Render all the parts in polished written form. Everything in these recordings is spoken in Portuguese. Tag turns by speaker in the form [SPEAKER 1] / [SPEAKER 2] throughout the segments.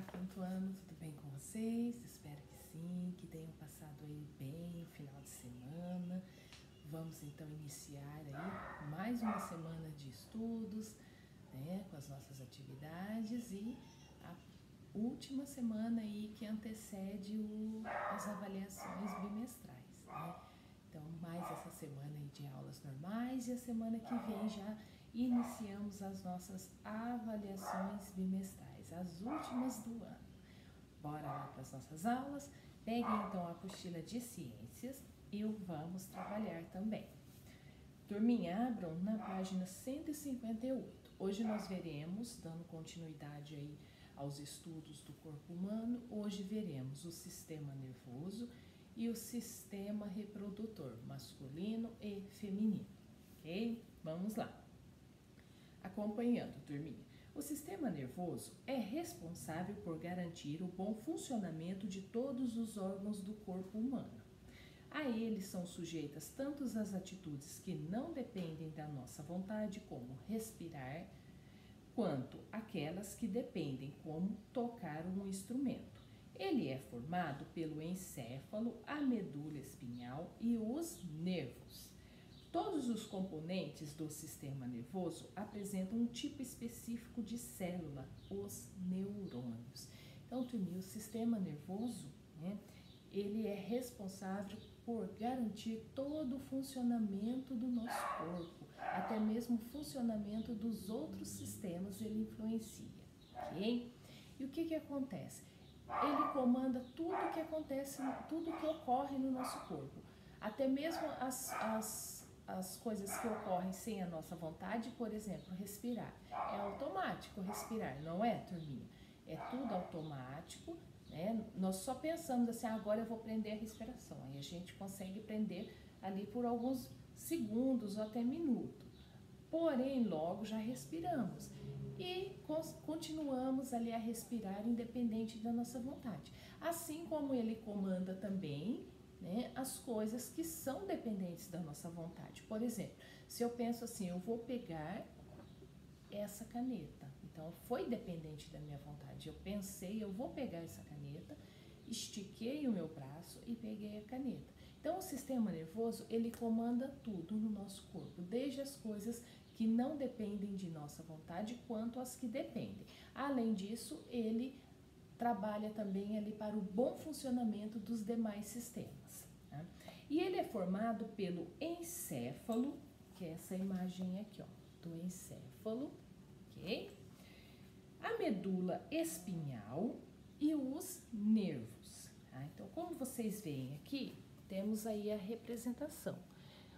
[SPEAKER 1] quinto ano, tudo bem com vocês? Espero que sim, que tenham passado aí bem o final de semana. Vamos então iniciar aí mais uma semana de estudos, né, com as nossas atividades e a última semana aí que antecede as avaliações bimestrais, né? Então, mais essa semana aí de aulas normais e a semana que vem já iniciamos as nossas avaliações bimestrais, as últimas do ano. Bora lá para as nossas aulas. Peguem então a apostila de ciências e vamos trabalhar também. Turminha, abram na página 158. Hoje nós veremos, dando continuidade aí aos estudos do corpo humano, hoje veremos o sistema nervoso e o sistema reprodutor, masculino e feminino, ok? Vamos lá. Acompanhando, turminha. O sistema nervoso é responsável por garantir o bom funcionamento de todos os órgãos do corpo humano. A ele são sujeitas tanto as atitudes que não dependem da nossa vontade, como respirar, quanto aquelas que dependem, como tocar um instrumento. Ele é formado pelo encéfalo, a medula espinhal e os nervos. Todos os componentes do sistema nervoso apresentam um tipo específico de célula, os neurônios. Então, turminha, o sistema nervoso, né, ele é responsável por garantir todo o funcionamento do nosso corpo, até mesmo o funcionamento dos outros sistemas ele influencia, ok? E o que acontece? Ele comanda tudo que acontece, tudo que ocorre no nosso corpo, até mesmo as coisas que ocorrem sem a nossa vontade, por exemplo, respirar. É automático respirar, não é, turminha? É tudo automático, né? Nós só pensamos assim, agora eu vou prender a respiração. Aí a gente consegue prender ali por alguns segundos ou até minuto. Porém, logo já respiramos e continuamos ali a respirar independente da nossa vontade. Assim como ele comanda também, né, as coisas que são dependentes da nossa vontade. Por exemplo, se eu penso assim, eu vou pegar essa caneta, então foi dependente da minha vontade. Eu pensei, eu vou pegar essa caneta, estiquei o meu braço e peguei a caneta. Então, o sistema nervoso, ele comanda tudo no nosso corpo, desde as coisas que não dependem de nossa vontade, quanto as que dependem. Além disso, ele trabalha também ali para o bom funcionamento dos demais sistemas, tá? E ele é formado pelo encéfalo, que é essa imagem aqui, ó, do encéfalo, ok? A medula espinhal e os nervos, tá? Então, como vocês veem aqui, temos aí a representação.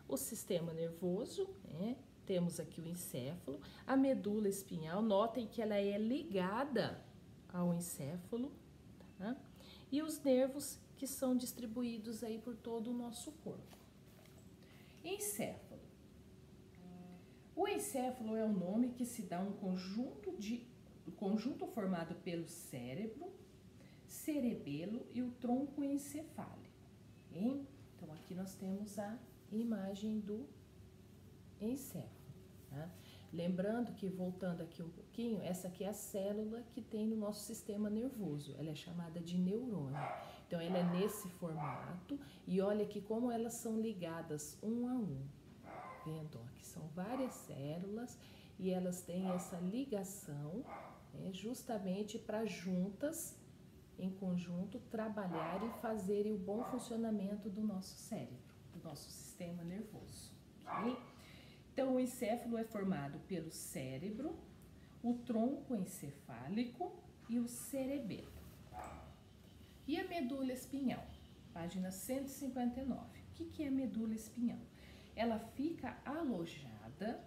[SPEAKER 1] O sistema nervoso, né? Temos aqui o encéfalo, a medula espinhal, notem que ela é ligada ao encéfalo, tá? E os nervos que são distribuídos aí por todo o nosso corpo. Encéfalo. O encéfalo é o nome que se dá a um conjunto formado pelo cérebro, cerebelo e o tronco encefálico, ok? Então, aqui nós temos a imagem do encéfalo, tá? Lembrando que, voltando aqui um pouquinho, essa aqui é a célula que tem no nosso sistema nervoso, ela é chamada de neurônio. Então, ela é nesse formato e olha aqui como elas são ligadas um a um. Vendo? Aqui são várias células e elas têm essa ligação, né, justamente para juntas, em conjunto, trabalhar e fazerem o bom funcionamento do nosso cérebro, do nosso sistema nervoso, ok? Então, o encéfalo é formado pelo cérebro, o tronco encefálico e o cerebelo. E a medula espinhal? Página 159. O que é a medula espinhal? Ela fica alojada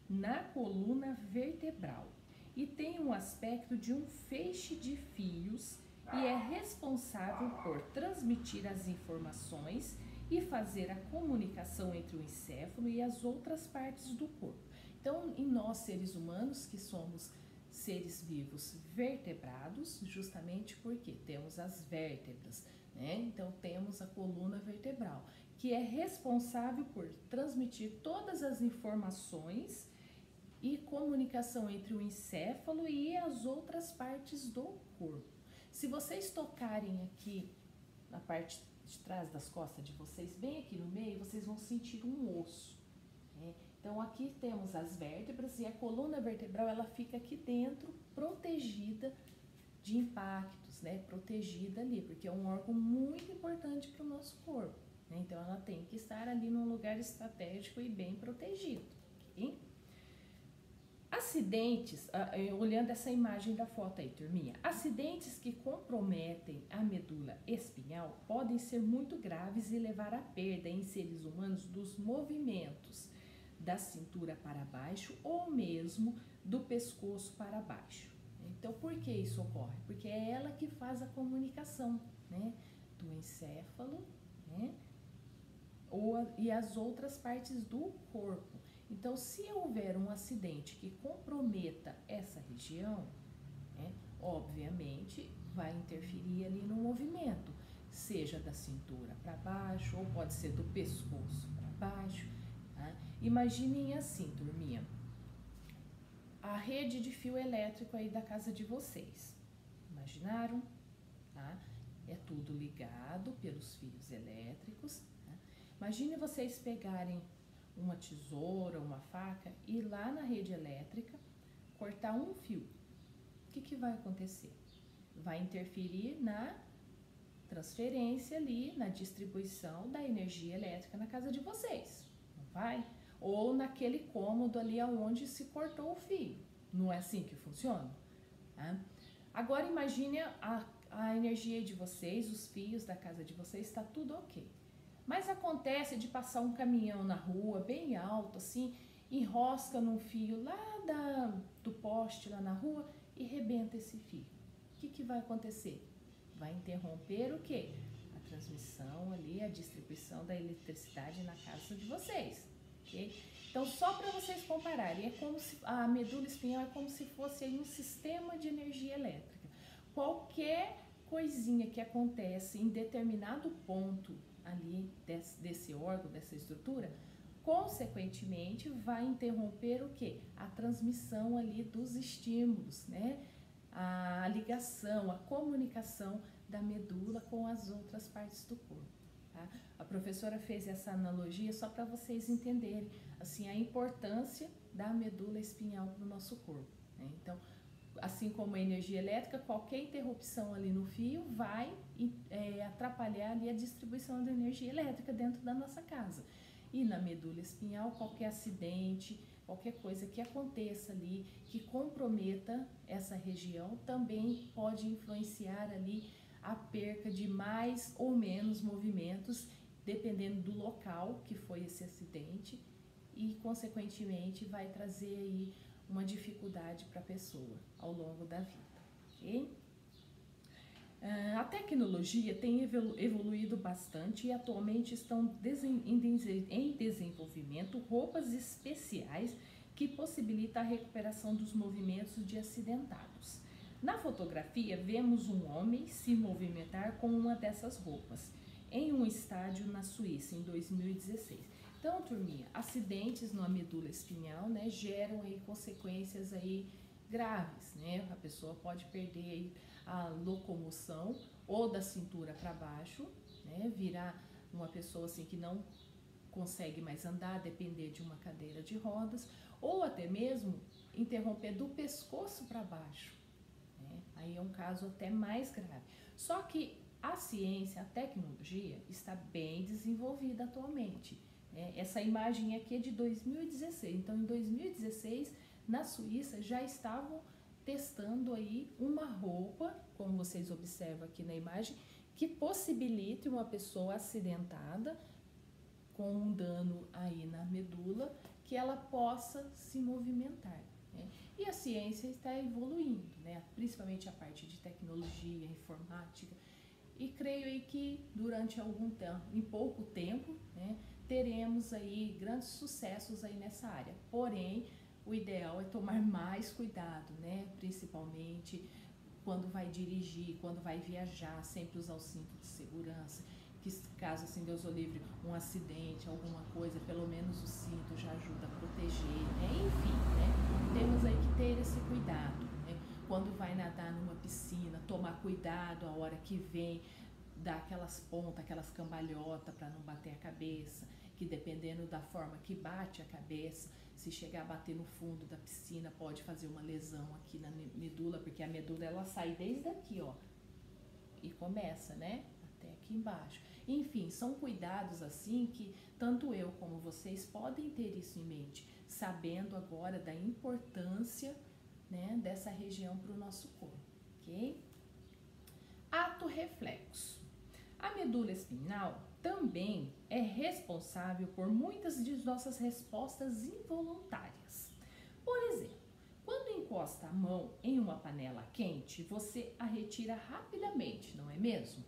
[SPEAKER 1] na coluna vertebral e tem um aspecto de um feixe de fios e é responsável por transmitir as informações e fazer a comunicação entre o encéfalo e as outras partes do corpo. Então, em nós seres humanos, que somos seres vivos vertebrados, justamente porque temos as vértebras, né? Então, temos a coluna vertebral, que é responsável por transmitir todas as informações e comunicação entre o encéfalo e as outras partes do corpo. Se vocês tocarem aqui na parte de trás das costas de vocês, bem aqui no meio, vocês vão sentir um osso, né? Então aqui temos as vértebras e a coluna vertebral, ela fica aqui dentro, protegida de impactos, né? Protegida ali, porque é um órgão muito importante para o nosso corpo, né? Então ela tem que estar ali num lugar estratégico e bem protegido, ok? Acidentes, olhando essa imagem da foto aí, turminha, acidentes que comprometem a medula espinhal podem ser muito graves e levar à perda em seres humanos dos movimentos da cintura para baixo ou mesmo do pescoço para baixo. Então, por que isso ocorre? Porque é ela que faz a comunicação, né, do encéfalo, né, e as outras partes do corpo. Então, se houver um acidente que comprometa essa região, né, obviamente vai interferir ali no movimento, seja da cintura para baixo ou pode ser do pescoço para baixo, tá? Imaginem assim, turminha, a rede de fio elétrico aí da casa de vocês. Imaginaram? Tá? É tudo ligado pelos fios elétricos. Tá? Imagine vocês pegarem uma tesoura, uma faca e ir lá na rede elétrica cortar um fio. O que vai acontecer? Vai interferir na transferência ali, na distribuição da energia elétrica na casa de vocês, não vai? Ou naquele cômodo ali onde se cortou o fio. Não é assim que funciona? Tá? Agora imagine a energia de vocês, os fios da casa de vocês, está tudo ok. Mas acontece de passar um caminhão na rua, bem alto, assim, enrosca num fio lá do poste lá na rua e rebenta esse fio. O que vai acontecer? Vai interromper o quê? A transmissão ali, a distribuição da eletricidade na casa de vocês, ok? Então, só para vocês compararem, é como se a medula espinhal é como se fosse aí um sistema de energia elétrica. Qualquer coisinha que acontece em determinado ponto ali desse órgão, dessa estrutura, consequentemente vai interromper o quê? A transmissão ali dos estímulos, né? A ligação, a comunicação da medula com as outras partes do corpo. Tá? A professora fez essa analogia só para vocês entenderem assim, a importância da medula espinhal para o nosso corpo, né? Então, assim como a energia elétrica, qualquer interrupção ali no fio vai atrapalhar ali a distribuição da energia elétrica dentro da nossa casa. E na medula espinhal, qualquer acidente, qualquer coisa que aconteça ali, que comprometa essa região, também pode influenciar ali a perca de mais ou menos movimentos, dependendo do local que foi esse acidente, e consequentemente vai trazer aí uma dificuldade para a pessoa ao longo da vida, ok? A tecnologia tem evoluído bastante e atualmente estão em desenvolvimento roupas especiais que possibilitam a recuperação dos movimentos de acidentados. Na fotografia, vemos um homem se movimentar com uma dessas roupas em um estádio na Suíça em 2016. Então, turminha, acidentes na medula espinhal, né, geram aí consequências aí graves, né? A pessoa pode perder aí a locomoção ou da cintura para baixo, né, virar uma pessoa assim que não consegue mais andar, depender de uma cadeira de rodas, ou até mesmo interromper do pescoço para baixo, né? Aí é um caso até mais grave. Só que a ciência, a tecnologia está bem desenvolvida atualmente. Essa imagem aqui é de 2016, então em 2016 na Suíça já estavam testando aí uma roupa, como vocês observam aqui na imagem, que possibilite uma pessoa acidentada com um dano aí na medula, que ela possa se movimentar, né? E a ciência está evoluindo, né? Principalmente a parte de tecnologia, informática, e creio aí que durante algum tempo, em pouco tempo, né, teremos aí grandes sucessos aí nessa área. Porém, o ideal é tomar mais cuidado, né? Principalmente quando vai dirigir, quando vai viajar, sempre usar o cinto de segurança, que caso assim Deus o livre, um acidente, alguma coisa, pelo menos o cinto já ajuda a proteger, né? Enfim, né? Temos aí que ter esse cuidado, né? Quando vai nadar numa piscina, tomar cuidado a hora que vem, dar aquelas pontas, aquelas cambalhotas para não bater a cabeça, que dependendo da forma que bate a cabeça, se chegar a bater no fundo da piscina, pode fazer uma lesão aqui na medula, porque a medula ela sai desde aqui, ó, e começa, né, até aqui embaixo. Enfim, são cuidados assim que tanto eu como vocês podem ter isso em mente, sabendo agora da importância, né, dessa região para o nosso corpo, ok? Ato reflexo. A medula espinhal também é responsável por muitas de nossas respostas involuntárias. Por exemplo, quando encosta a mão em uma panela quente, você a retira rapidamente, não é mesmo?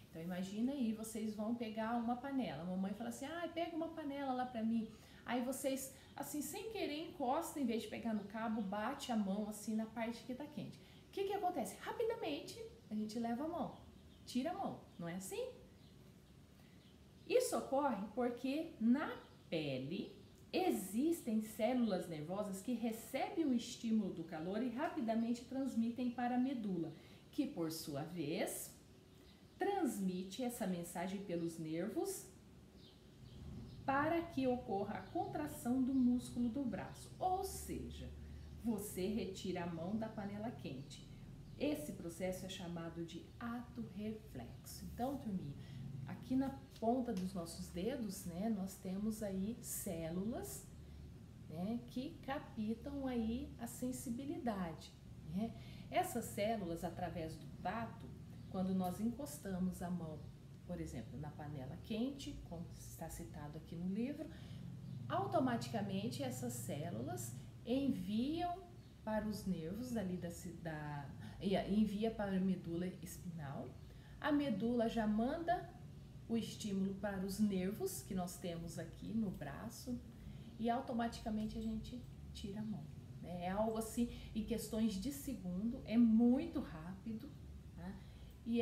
[SPEAKER 1] Então imagina aí, vocês vão pegar uma panela, a mamãe fala assim, pega uma panela lá pra mim. Aí vocês, assim, sem querer, encostam, em vez de pegar no cabo, bate a mão assim na parte que tá quente. O que que acontece? Rapidamente a gente leva a mão, tira a mão, não é assim? Isso ocorre porque na pele existem células nervosas que recebem o estímulo do calor e rapidamente transmitem para a medula, que por sua vez transmite essa mensagem pelos nervos para que ocorra a contração do músculo do braço. Ou seja, você retira a mão da panela quente. Esse processo é chamado de ato reflexo. Então, turminha, aqui na ponta dos nossos dedos, né, nós temos aí células, né, que captam aí a sensibilidade, né? Essas células, através do tato, quando nós encostamos a mão, por exemplo, na panela quente, como está citado aqui no livro, automaticamente essas células enviam para os nervos ali envia para a medula espinhal. A medula já manda o estímulo para os nervos que nós temos aqui no braço e automaticamente a gente tira a mão. É algo assim, em questões de segundo, é muito rápido, tá? E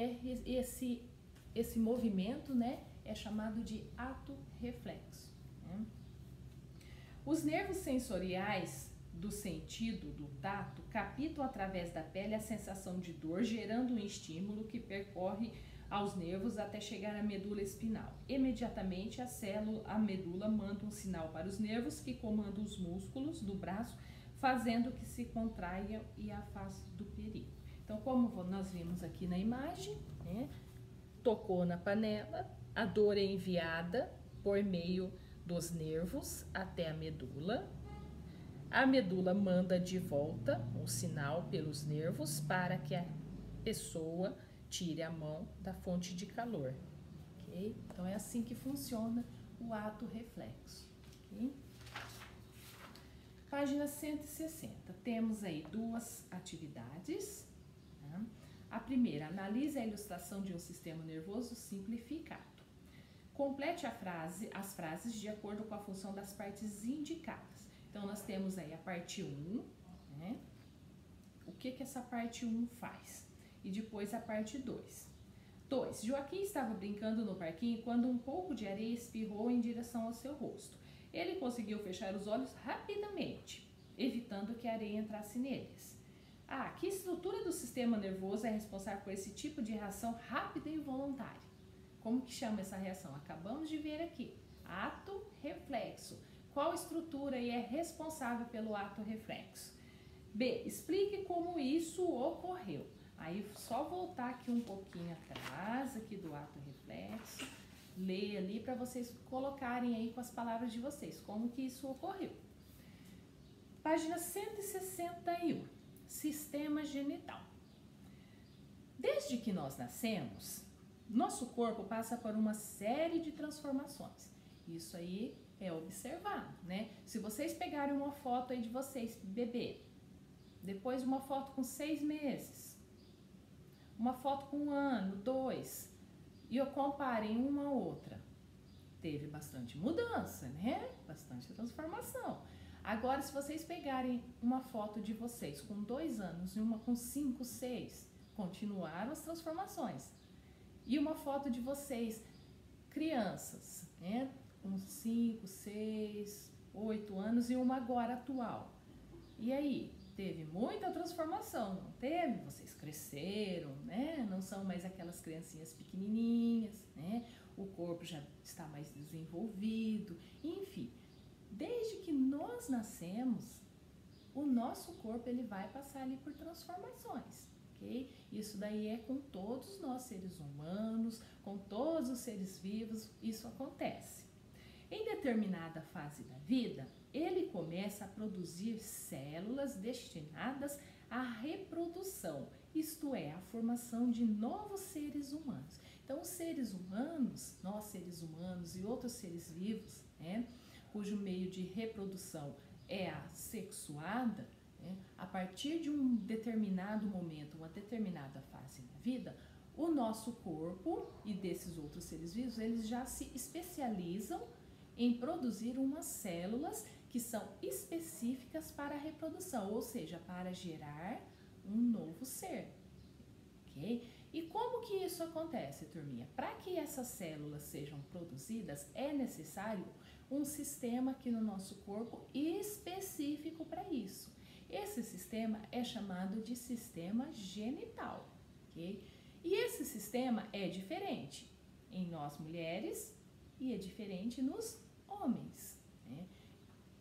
[SPEAKER 1] esse movimento, né, é chamado de ato reflexo, né? Os nervos sensoriais do sentido do tato captam através da pele a sensação de dor, gerando um estímulo que percorre aos nervos até chegar à medula espinal. Imediatamente a medula manda um sinal para os nervos que comandam os músculos do braço, fazendo que se contraia e afaste do perigo. Então, como nós vimos aqui na imagem, né, tocou na panela, a dor é enviada por meio dos nervos até a medula manda de volta um sinal pelos nervos para que a pessoa tire a mão da fonte de calor, ok? Então, é assim que funciona o ato reflexo, ok? Página 160, temos aí duas atividades, né? A primeira, analise a ilustração de um sistema nervoso simplificado. Complete as frases de acordo com a função das partes indicadas. Então, nós temos aí a parte 1, né? O que essa parte 1 faz? E depois a parte 2. 2. Joaquim estava brincando no parquinho quando um pouco de areia espirrou em direção ao seu rosto. Ele conseguiu fechar os olhos rapidamente, evitando que a areia entrasse neles. Que estrutura do sistema nervoso é responsável por esse tipo de reação rápida e involuntária? Como que chama essa reação? Acabamos de ver aqui. Ato reflexo. Qual estrutura aí é responsável pelo ato reflexo? B. Explique como isso ocorreu. Aí, só voltar aqui um pouquinho atrás, aqui do ato reflexo, ler ali para vocês colocarem aí com as palavras de vocês, como que isso ocorreu. Página 161, sistema genital. Desde que nós nascemos, nosso corpo passa por uma série de transformações. Isso aí é observado, né? Se vocês pegarem uma foto aí de vocês, bebê, depois uma foto com 6 meses, uma foto com 1 ano, 2, e eu comparem uma a outra, teve bastante mudança, né? Bastante transformação. Agora, se vocês pegarem uma foto de vocês com 2 anos e uma com 5, 6, continuaram as transformações. E uma foto de vocês, crianças, né? Com 5, 6, 8 anos e uma agora atual. E aí, teve muita transformação, não teve? Vocês cresceram, né? Não são mais aquelas criancinhas pequenininhas, né? O corpo já está mais desenvolvido, enfim. Desde que nós nascemos, o nosso corpo ele vai passar ali por transformações, ok? Isso daí é com todos nós seres humanos, com todos os seres vivos, isso acontece. Em determinada fase da vida, ele começa a produzir células destinadas à reprodução, isto é, a formação de novos seres humanos. Então, os seres humanos, nós seres humanos e outros seres vivos, né, cujo meio de reprodução é a sexuada, né, a partir de um determinado momento, uma determinada fase da vida, o nosso corpo e desses outros seres vivos, eles já se especializam em produzir umas células que são específicas para a reprodução, ou seja, para gerar um novo ser, ok? E como que isso acontece, turminha? Para que essas células sejam produzidas, é necessário um sistema aqui no nosso corpo específico para isso. Esse sistema é chamado de sistema genital, ok? E esse sistema é diferente em nós mulheres e é diferente nos homens, né?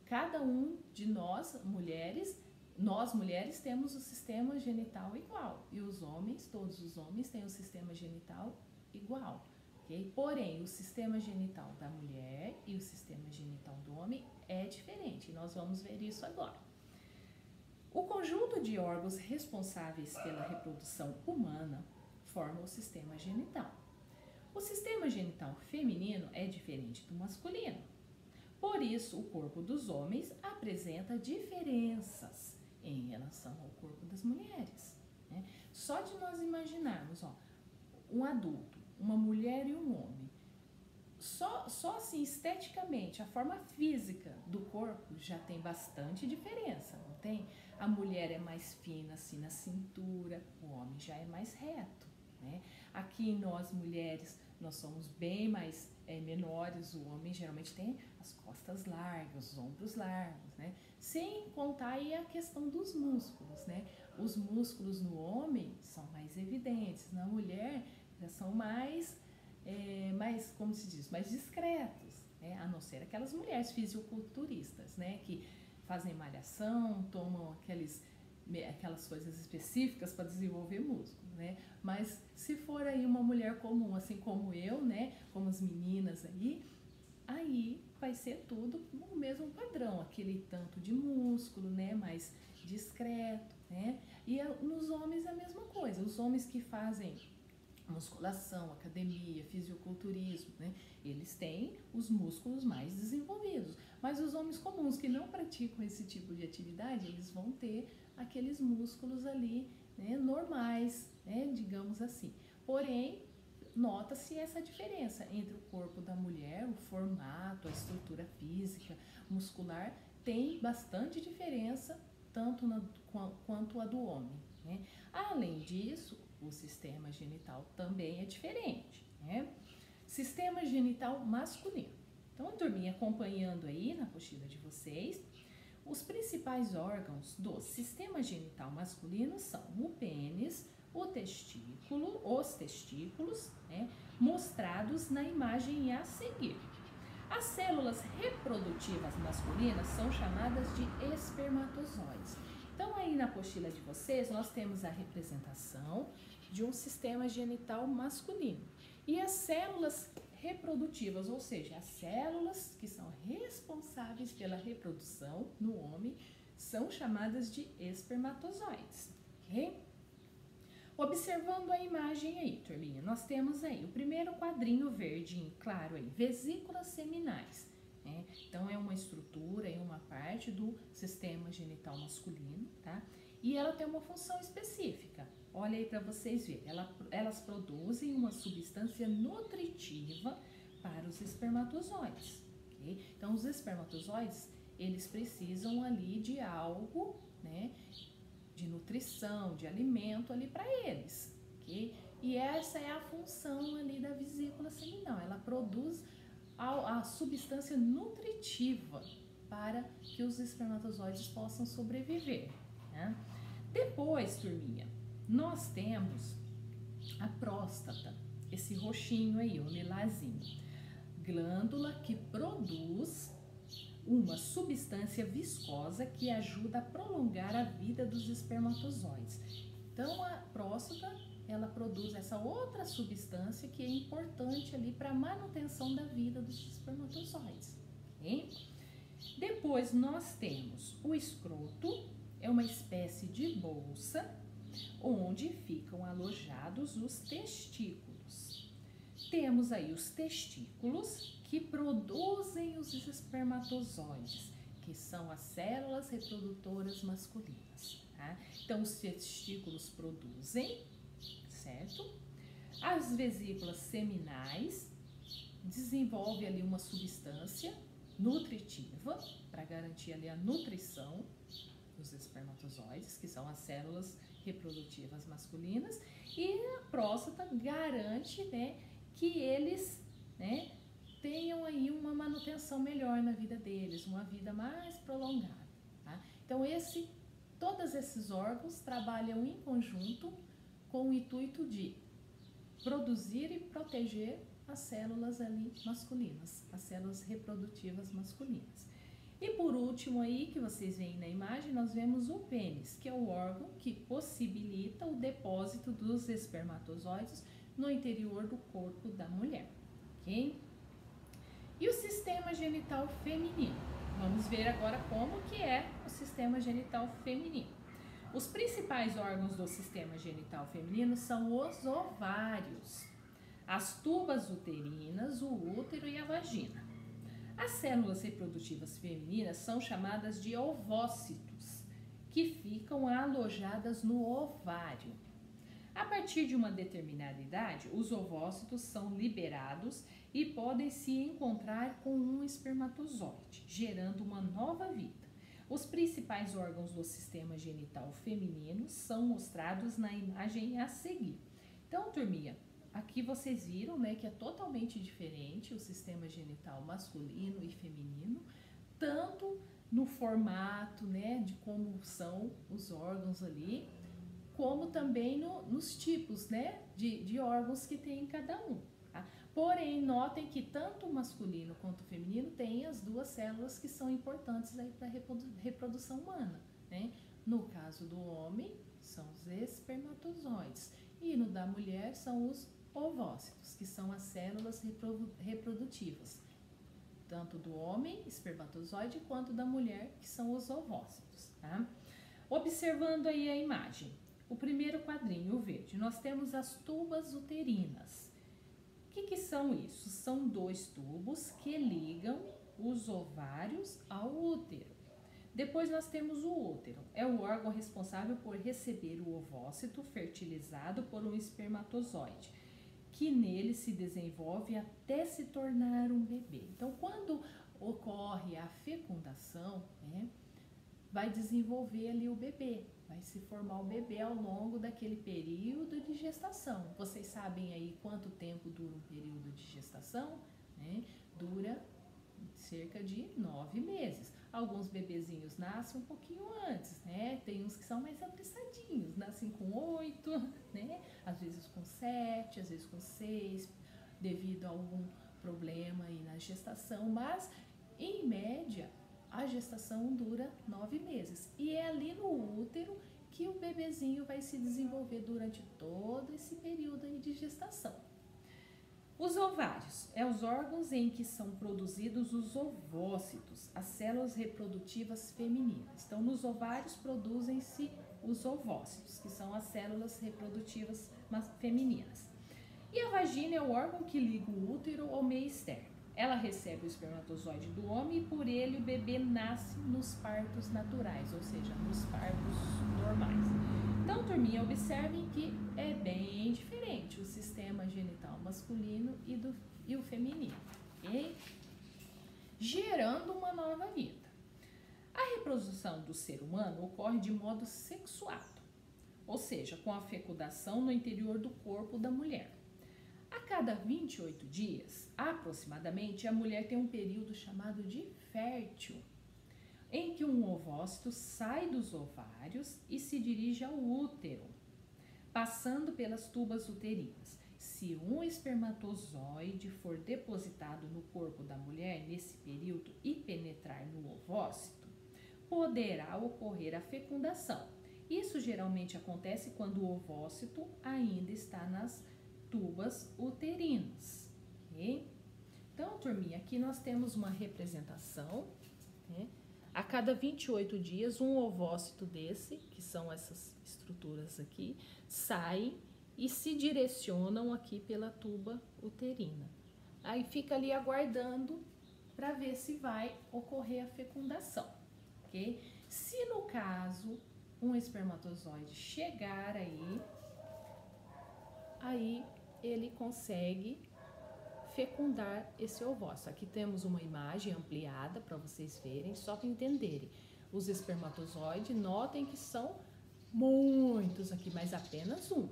[SPEAKER 1] Cada um de nós mulheres temos o sistema genital igual e os homens, todos os homens têm o sistema genital igual, ok? Porém, o sistema genital da mulher e o sistema genital do homem é diferente, nós vamos ver isso agora. O conjunto de órgãos responsáveis pela reprodução humana forma o sistema genital. O sistema genital feminino é diferente do masculino. Por isso, o corpo dos homens apresenta diferenças em relação ao corpo das mulheres, né? Só de nós imaginarmos, um adulto, uma mulher e um homem, só assim esteticamente, a forma física do corpo já tem bastante diferença, não tem? A mulher é mais fina assim na cintura, o homem já é mais reto, né? Aqui nós mulheres, nós somos bem mais menores, o homem geralmente tem as costas largas, os ombros largos, né? Sem contar aí a questão dos músculos, né? Os músculos no homem são mais evidentes, na mulher já são mais como se diz, mais discretos, né? A não ser aquelas mulheres fisiculturistas, né? Que fazem malhação, tomam aquelas coisas específicas para desenvolver músculo, né? Mas se for aí uma mulher comum, assim como eu, né? Como as meninas aí vai ser tudo o mesmo padrão, aquele tanto de músculo, né? Mais discreto, né? E nos homens a mesma coisa, os homens que fazem musculação, academia, fisiculturismo, né? Eles têm os músculos mais desenvolvidos, mas os homens comuns que não praticam esse tipo de atividade, eles vão ter aqueles músculos ali, né, normais, né, digamos assim. Porém, nota-se essa diferença entre o corpo da mulher, o formato, a estrutura física, muscular, tem bastante diferença, tanto quanto a do homem, né? Além disso, o sistema genital também é diferente, né? Sistema genital masculino. Então, turminha, acompanhando aí na apostila de vocês, os principais órgãos do sistema genital masculino são o pênis, os testículos, né, mostrados na imagem a seguir. As células reprodutivas masculinas são chamadas de espermatozoides. Então, aí na apostila de vocês, nós temos a representação de um sistema genital masculino. E as células reprodutivas, ou seja, as células que são responsáveis pela reprodução no homem, são chamadas de espermatozoides, ok? Observando a imagem aí, turminha, nós temos aí o primeiro quadrinho verdinho, claro aí, vesículas seminais, né? Então, é uma estrutura, é uma parte do sistema genital masculino, tá? E ela tem uma função específica. Olha aí para vocês verem, elas produzem uma substância nutritiva para os espermatozoides, ok? Então, os espermatozoides, eles precisam ali de algo, né, de nutrição, de alimento ali para eles, ok? E essa é a função ali da vesícula seminal, ela produz a substância nutritiva para que os espermatozoides possam sobreviver, Né? Depois, turminha, nós temos a próstata, esse roxinho aí, o lilazinho, glândula que produz uma substância viscosa que ajuda a prolongar a vida dos espermatozoides. Então, a próstata, ela produz essa outra substância que é importante ali para a manutenção da vida dos espermatozoides, ok? Depois, nós temos o escroto, é uma espécie de bolsa onde ficam alojados os testículos. Temos aí os testículos que produzem os espermatozoides, que são as células reprodutoras masculinas. Tá? Então, os testículos produzem, certo? As vesículas seminais desenvolvem ali uma substância nutritiva para garantir ali a nutrição dos espermatozoides, que são as células reprodutivas masculinas, e a próstata garante, né, que eles, né, tenham aí uma manutenção melhor na vida deles, uma vida mais prolongada. Tá? Então, todos esses órgãos trabalham em conjunto com o intuito de produzir e proteger as células ali masculinas, as células reprodutivas masculinas. E por último aí, que vocês veem na imagem, nós vemos o pênis, que é o órgão que possibilita o depósito dos espermatozoides no interior do corpo da mulher, ok? E o sistema genital feminino? Vamos ver agora como que é o sistema genital feminino. Os principais órgãos do sistema genital feminino são os ovários, as tubas uterinas, o útero e a vagina. As células reprodutivas femininas são chamadas de ovócitos, que ficam alojadas no ovário. A partir de uma determinada idade, os ovócitos são liberados e podem se encontrar com um espermatozoide, gerando uma nova vida. Os principais órgãos do sistema genital feminino são mostrados na imagem a seguir. Então, turminha, aqui vocês viram, né, que é totalmente diferente o sistema genital masculino e feminino, tanto no formato, né, de como são os órgãos ali, como também nos tipos, né, de órgãos que tem em cada um. Tá? Porém, notem que tanto o masculino quanto o feminino têm as duas células que são importantes para a reprodução humana. Né? No caso do homem, são os espermatozoides, e no da mulher são os ovócitos, que são as células reprodutivas, tanto do homem, espermatozoide, quanto da mulher, que são os ovócitos. Tá? Observando aí a imagem, o primeiro quadrinho, o verde, nós temos as tubas uterinas. O que são isso? São dois tubos que ligam os ovários ao útero. Depois nós temos o útero, é o órgão responsável por receber o ovócito fertilizado por um espermatozoide, que nele se desenvolve até se tornar um bebê. Então, quando ocorre a fecundação, né, vai desenvolver ali o bebê, vai se formar o bebê ao longo daquele período de gestação. Vocês sabem aí quanto tempo dura um período de gestação? Né? Dura cerca de 9 meses. Alguns bebezinhos nascem um pouquinho antes, né? Tem uns que são mais apressadinhos, nascem com 8, né? Às vezes com 7, às vezes com 6, devido a algum problema aí na gestação, mas em média a gestação dura 9 meses. E é ali no útero que o bebezinho vai se desenvolver durante todo esse período aí de gestação. Os ovários é os órgãos em que são produzidos os ovócitos, as células reprodutivas femininas. Então, nos ovários produzem-se os ovócitos, que são as células reprodutivas femininas. E a vagina é o órgão que liga o útero ao meio externo. Ela recebe o espermatozoide do homem e por ele o bebê nasce nos partos naturais, ou seja, nos partos normais. Então, turminha, observem que é bem diferente o sistema genital masculino e o feminino, ok? Gerando uma nova vida. A reprodução do ser humano ocorre de modo sexuado, ou seja, com a fecundação no interior do corpo da mulher. A cada 28 dias, aproximadamente, a mulher tem um período chamado de fértil, em que um ovócito sai dos ovários e se dirige ao útero, passando pelas tubas uterinas. Se um espermatozoide for depositado no corpo da mulher nesse período e penetrar no ovócito, poderá ocorrer a fecundação. Isso geralmente acontece quando o ovócito ainda está nas tubas uterinas. Okay? Então, turminha, aqui nós temos uma representação, né? A cada 28 dias, um ovócito desse, que são essas estruturas aqui, saem e se direcionam aqui pela tuba uterina. Aí fica ali aguardando para ver se vai ocorrer a fecundação, ok? Se no caso um espermatozoide chegar aí ele consegue fecundar esse ovócito. Aqui temos uma imagem ampliada para vocês verem, só para entenderem. Os espermatozoides, notem que são muitos aqui, mas apenas um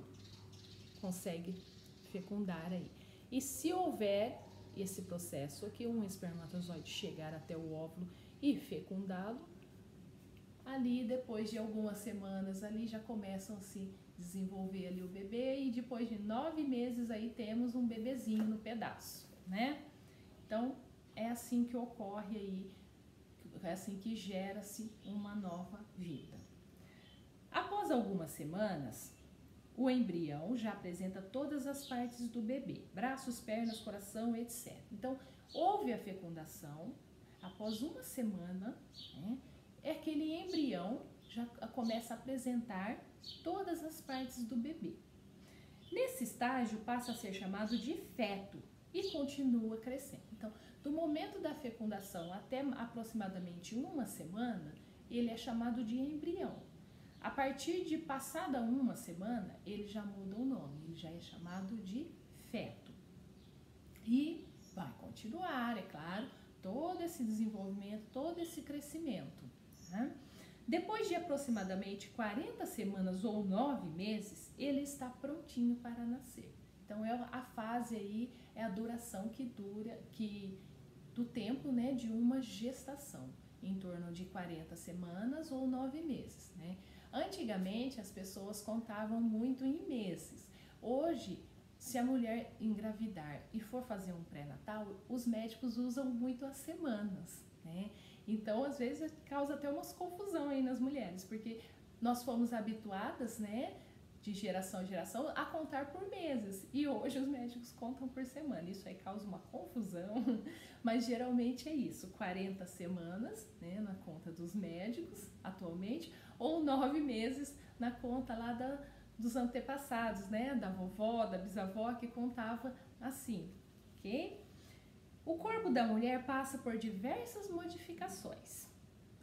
[SPEAKER 1] consegue fecundar aí. E se houver esse processo aqui, um espermatozoide chegar até o óvulo e fecundá-lo, ali depois de algumas semanas ali já começam a se desenvolver ali o bebê e depois de 9 meses aí temos um bebezinho no pedaço, né? Então é assim que ocorre aí, é assim que gera-se uma nova vida. Após algumas semanas, o embrião já apresenta todas as partes do bebê, braços, pernas, coração, etc. Então, houve a fecundação, após uma semana, né, aquele embrião já começa a apresentar todas as partes do bebê. Nesse estágio, passa a ser chamado de feto e continua crescendo. Então, do momento da fecundação até aproximadamente uma semana, ele é chamado de embrião. A partir de passada uma semana, ele já muda o nome, ele já é chamado de feto. E vai continuar, é claro, todo esse desenvolvimento, todo esse crescimento, né? Depois de aproximadamente 40 semanas ou 9 meses, ele está prontinho para nascer. Então, é a fase aí, é a duração do tempo, né, de uma gestação, em torno de 40 semanas ou 9 meses, né? Antigamente, as pessoas contavam muito em meses. Hoje, se a mulher engravidar e for fazer um pré-natal, os médicos usam muito as semanas, né? Então, às vezes, causa até umas confusão aí nas mulheres, porque nós fomos habituadas, né, de geração em geração, a contar por meses. E hoje os médicos contam por semana. Isso aí causa uma confusão, mas geralmente é isso, 40 semanas, né, na conta dos médicos, atualmente, ou 9 meses na conta lá dos antepassados, né, da vovó, da bisavó, que contava assim, ok? O corpo da mulher passa por diversas modificações.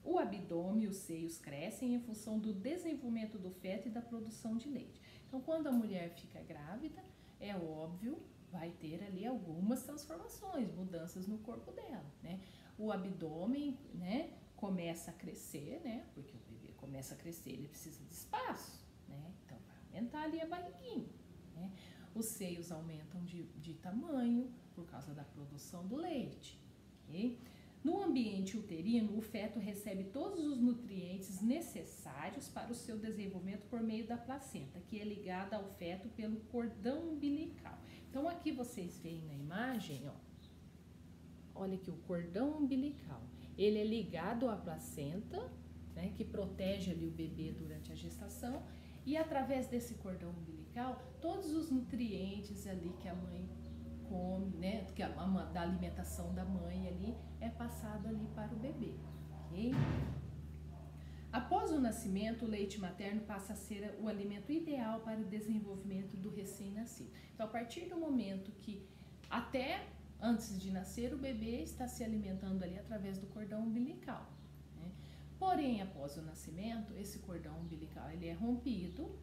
[SPEAKER 1] O abdômen e os seios crescem em função do desenvolvimento do feto e da produção de leite. Então, quando a mulher fica grávida, é óbvio, vai ter ali algumas transformações, mudanças no corpo dela, né? O abdômen, né, começa a crescer, né? Porque o bebê começa a crescer, ele precisa de espaço, né? Então, vai aumentar ali a barriguinha, né? Os seios aumentam de tamanho por causa da produção do leite, ok? No ambiente uterino, o feto recebe todos os nutrientes necessários para o seu desenvolvimento por meio da placenta, que é ligada ao feto pelo cordão umbilical. Então, aqui vocês veem na imagem, ó, olha aqui o cordão umbilical. Ele é ligado à placenta, né, que protege ali o bebê durante a gestação, e através desse cordão umbilical, todos os nutrientes ali que a mãe come, né, da alimentação da mãe ali, é passado ali para o bebê, ok? Após o nascimento, o leite materno passa a ser o alimento ideal para o desenvolvimento do recém-nascido. Então, a partir do momento que até antes de nascer, o bebê está se alimentando ali através do cordão umbilical, né? Porém, após o nascimento, esse cordão umbilical ele é rompido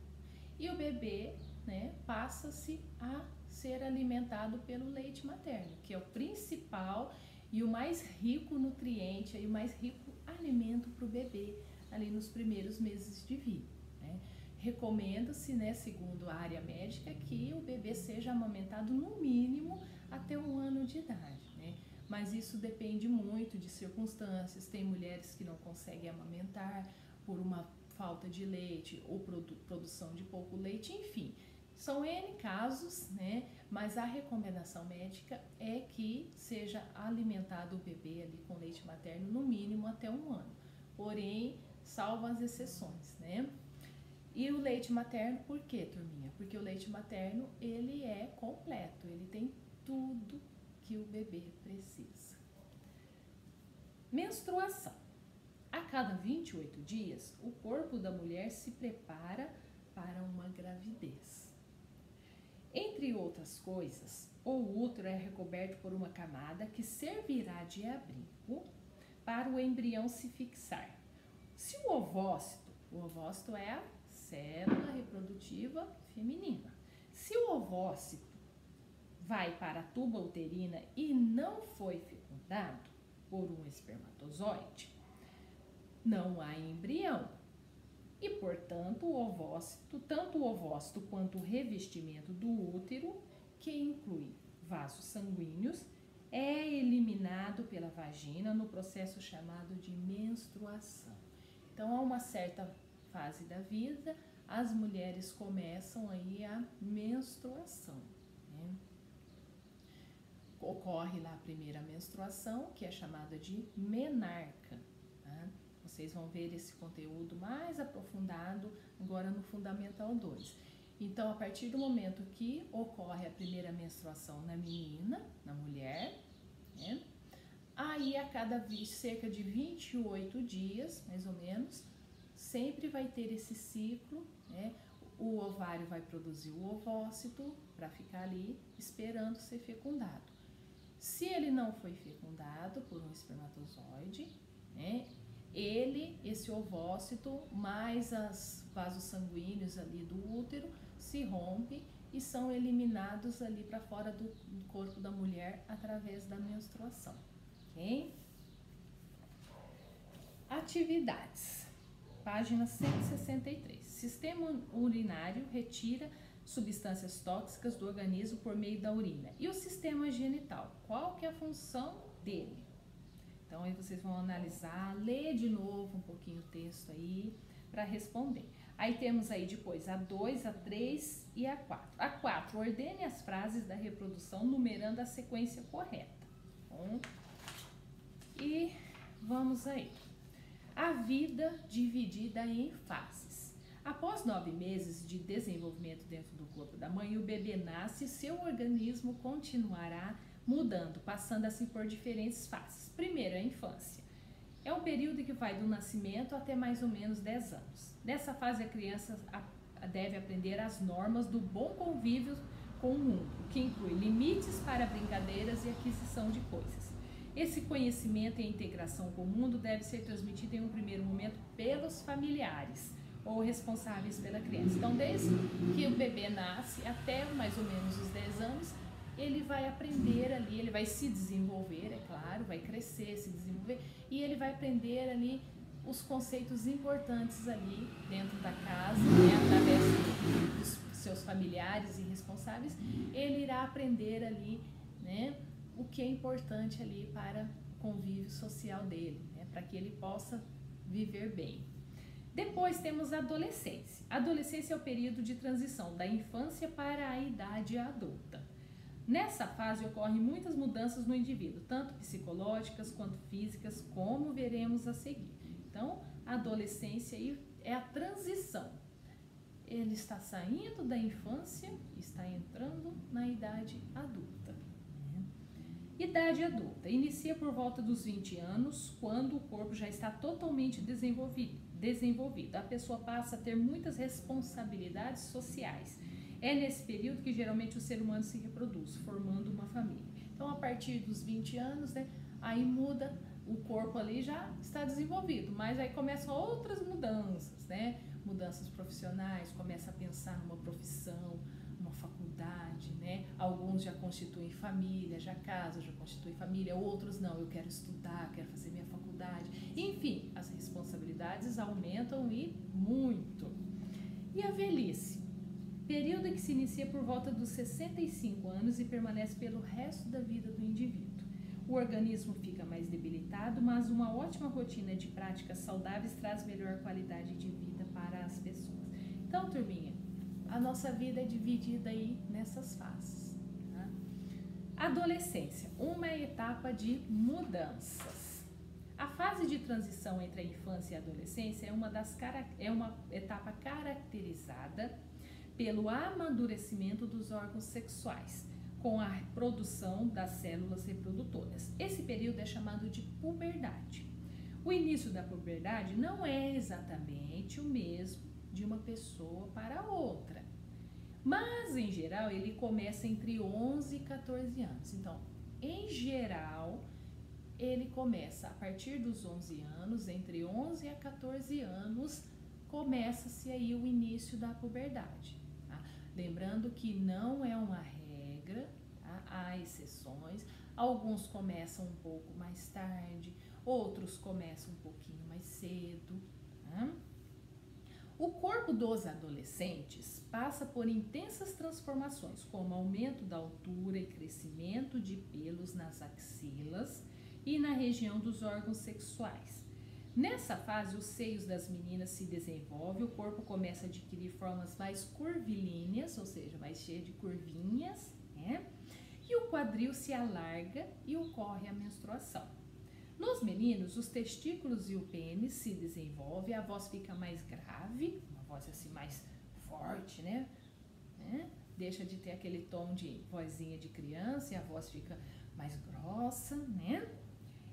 [SPEAKER 1] e o bebê, né, passa-se a ser alimentado pelo leite materno, que é o principal e o mais rico nutriente e o mais rico alimento para o bebê ali nos primeiros meses de vida, né? Recomenda-se, né, segundo a área médica, que o bebê seja amamentado no mínimo até 1 ano de idade, né? mas isso depende muito de circunstâncias. Tem mulheres que não conseguem amamentar por uma falta de leite ou produção de pouco leite, enfim. São N casos, né? Mas a recomendação médica é que seja alimentado o bebê ali com leite materno no mínimo até 1 ano. Porém, salvo as exceções, né? E o leite materno, por quê, turminha? Porque o leite materno, ele é completo, ele tem tudo que o bebê precisa. Menstruação. A cada 28 dias, o corpo da mulher se prepara para uma gravidez. Entre outras coisas, o útero é recoberto por uma camada que servirá de abrigo para o embrião se fixar. Se o ovócito é a célula reprodutiva feminina. Se o ovócito vai para a tuba uterina e não foi fecundado por um espermatozoide, não há embrião. E, portanto, tanto o ovócito quanto o revestimento do útero, que inclui vasos sanguíneos, é eliminado pela vagina no processo chamado de menstruação. Então, a uma certa fase da vida, as mulheres começam aí a menstruação, né? Ocorre lá a primeira menstruação, que é chamada de menarca, tá? Vocês vão ver esse conteúdo mais aprofundado agora no Fundamental 2. Então, a partir do momento que ocorre a primeira menstruação na menina, na mulher, né? Aí a cada cerca de 28 dias, mais ou menos, sempre vai ter esse ciclo, né? O ovário vai produzir o ovócito para ficar ali esperando ser fecundado. Se ele não foi fecundado por um espermatozoide, né? Esse ovócito, mais os vasos sanguíneos ali do útero, se rompe e são eliminados ali para fora do corpo da mulher através da menstruação, ok? Atividades. Página 163. Sistema urinário retira substâncias tóxicas do organismo por meio da urina. E o sistema genital? Qual que é a função dele? Então, aí vocês vão analisar, ler de novo um pouquinho o texto aí para responder. Aí temos aí depois a 2, a 3 e a 4. A 4, ordene as frases da reprodução numerando a sequência correta. Bom, e vamos aí. A vida dividida em fases. Após 9 meses de desenvolvimento dentro do corpo da mãe, o bebê nasce e seu organismo continuará mudando, passando assim por diferentes fases. Primeiro, a infância. É um período que vai do nascimento até mais ou menos 10 anos. Nessa fase, a criança deve aprender as normas do bom convívio com o mundo, que inclui limites para brincadeiras e aquisição de coisas. Esse conhecimento e integração com o mundo deve ser transmitido em um primeiro momento pelos familiares ou responsáveis pela criança. Então, desde que o bebê nasce até mais ou menos os 10 anos, ele vai aprender ali, ele vai se desenvolver, é claro, vai crescer, se desenvolver, e ele vai aprender ali os conceitos importantes ali dentro da casa, né, através dos seus familiares e responsáveis, ele irá aprender ali, né, o que é importante ali para o convívio social dele, né, para que ele possa viver bem. Depois temos a adolescência. A adolescência é o período de transição da infância para a idade adulta. Nessa fase ocorrem muitas mudanças no indivíduo, tanto psicológicas quanto físicas, como veremos a seguir. Então, a adolescência aí é a transição. Ele está saindo da infância e está entrando na idade adulta. Idade adulta. Inicia por volta dos 20 anos, quando o corpo já está totalmente desenvolvido. A pessoa passa a ter muitas responsabilidades sociais. É nesse período que geralmente o ser humano se reproduz, formando uma família. Então, a partir dos 20 anos, né, aí muda, o corpo ali já está desenvolvido, mas aí começam outras mudanças, né? Mudanças profissionais, começa a pensar numa profissão, uma faculdade, né? Alguns já constituem família, já casam, já constituem família, outros não, eu quero estudar, quero fazer minha faculdade. Enfim, as responsabilidades aumentam e muito. E a velhice? Período que se inicia por volta dos 65 anos e permanece pelo resto da vida do indivíduo.
[SPEAKER 2] o organismo fica mais debilitado, mas uma ótima rotina de práticas saudáveis traz melhor qualidade de vida para as pessoas. Então, turminha, a nossa vida é dividida aí nessas fases. Tá? Adolescência, uma etapa de mudanças. A fase de transição entre a infância e a adolescência é uma etapa caracterizada pelo amadurecimento dos órgãos sexuais, com a produção das células reprodutoras. Esse período é chamado de puberdade. O início da puberdade não é exatamente o mesmo de uma pessoa para outra, mas em geral ele começa entre 11 e 14 anos. Então, em geral, ele começa a partir dos 11 anos, entre 11 a 14 anos, começa-se aí o início da puberdade. Tá? Lembrando que não é uma regra, tá? Há exceções, alguns começam um pouco mais tarde, outros começam um pouquinho mais cedo. Tá? O corpo dos adolescentes passa por intensas transformações, como aumento da altura e crescimento de pelos nas axilas e na região dos órgãos sexuais. Nessa fase, os seios das meninas se desenvolvem, o corpo começa a adquirir formas mais curvilíneas, ou seja, mais cheia de curvinhas, né? E o quadril se alarga e ocorre a menstruação. Nos meninos, os testículos e o pênis se desenvolvem, a voz fica mais grave, uma voz assim mais forte, né? Deixa de ter aquele tom de vozinha de criança e a voz fica mais grossa, né?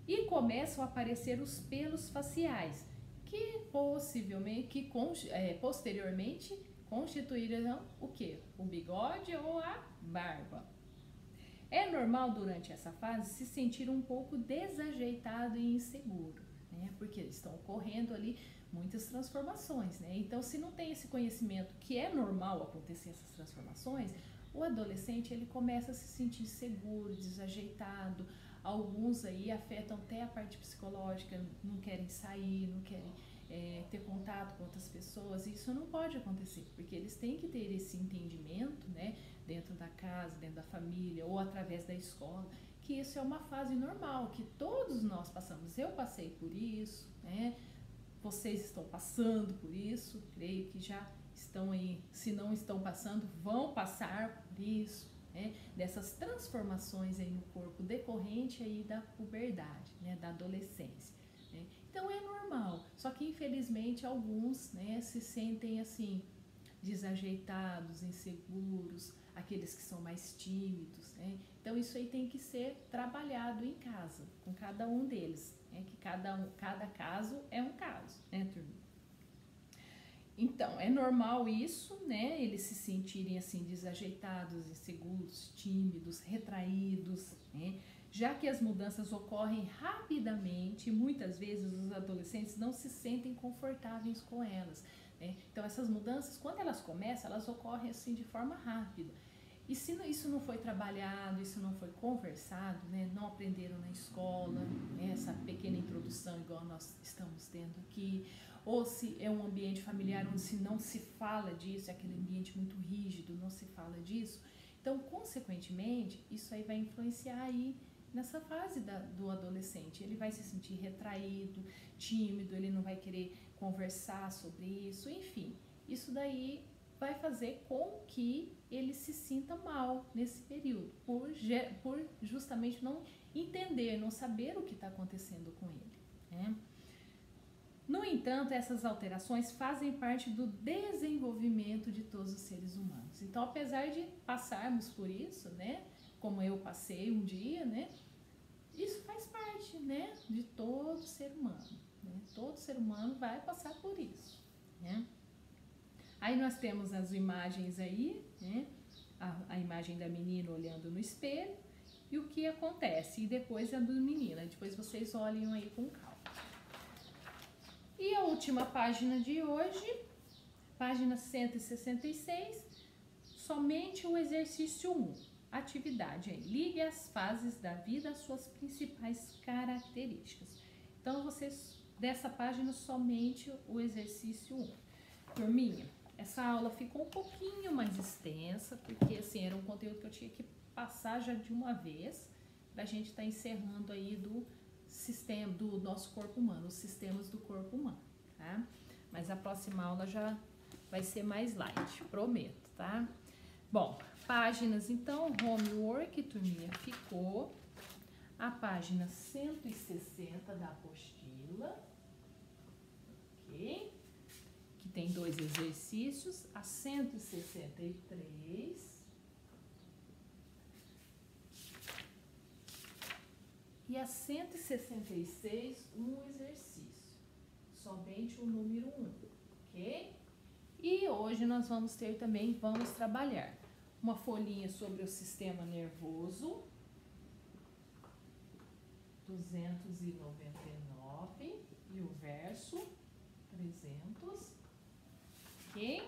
[SPEAKER 2] E começam a aparecer os pelos faciais, que posteriormente constituirão o quê? O bigode ou a barba. É normal durante essa fase se sentir um pouco desajeitado e inseguro, né? Porque estão ocorrendo ali muitas transformações, né? Então, se não tem esse conhecimento que é normal acontecer essas transformações, o adolescente ele começa a se sentir seguro, desajeitado. Alguns aí afetam até a parte psicológica, não querem sair, não querem ter contato com outras pessoas. Isso não pode acontecer, porque eles têm que ter esse entendimento, né, dentro da casa, dentro da família ou através da escola, que isso é uma fase normal, que todos nós passamos. Eu passei por isso, né? Vocês estão passando por isso, creio que já estão aí, se não estão passando, vão passar por isso, né? Dessas transformações aí no corpo decorrente aí da puberdade, né? Da adolescência, né? Então é normal, só que infelizmente alguns, né, se sentem assim, desajeitados, inseguros, aqueles que são mais tímidos, né? Então isso aí tem que ser trabalhado em casa, com cada um deles, né? Que cada caso é um caso, né, turma? Então, é normal isso, né? Eles se sentirem assim desajeitados, inseguros, tímidos, retraídos, né? Já que as mudanças ocorrem rapidamente, muitas vezes os adolescentes não se sentem confortáveis com elas, né? Então, essas mudanças, quando elas começam, elas ocorrem assim de forma rápida. E se isso não foi trabalhado, isso não foi conversado, né? Não aprenderam na escola, né? Essa pequena introdução igual nós estamos tendo aqui, ou se é um ambiente familiar onde se não se fala disso, é aquele ambiente muito rígido, não se fala disso, então, consequentemente, isso aí vai influenciar aí nessa fase do adolescente. Ele vai se sentir retraído, tímido, ele não vai querer conversar sobre isso, enfim, isso daí vai fazer com que ele se sinta mal nesse período, por justamente não entender, não saber o que está acontecendo com ele, né? No entanto, essas alterações fazem parte do desenvolvimento de todos os seres humanos. Então, apesar de passarmos por isso, né, como eu passei um dia, né, isso faz parte, né, de todo ser humano, né? Todo ser humano vai passar por isso, né? Aí nós temos as imagens aí, né, a imagem da menina olhando no espelho e o que acontece, e depois a do menino, depois vocês olhem aí com calma. E a última página de hoje, página 166, somente o exercício 1, atividade. Ligue as fases da vida às suas principais características. Então, vocês, dessa página, somente o exercício 1. Turminha, essa aula ficou um pouquinho mais extensa, porque assim, era um conteúdo que eu tinha que passar já de uma vez, pra gente estar encerrando aí do sistema, do nosso corpo humano, os sistemas do corpo humano, tá? Mas a próxima aula já vai ser mais light, prometo, tá? Bom, páginas então, homework, turminha, ficou a página 160 da apostila, ok? Que tem 2 exercícios, a 163 e a 166, um exercício, somente o número 1, ok? E hoje nós vamos ter também, vamos trabalhar uma folhinha sobre o sistema nervoso, 299, e o verso, 300, ok?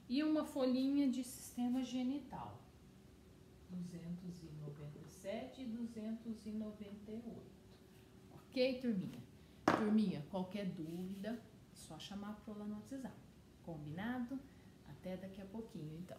[SPEAKER 2] E uma folhinha de sistema genital, 297 e 298, ok, turminha? Turminha, qualquer dúvida, só chamar a Pro lá no WhatsApp, combinado? Até daqui a pouquinho, então.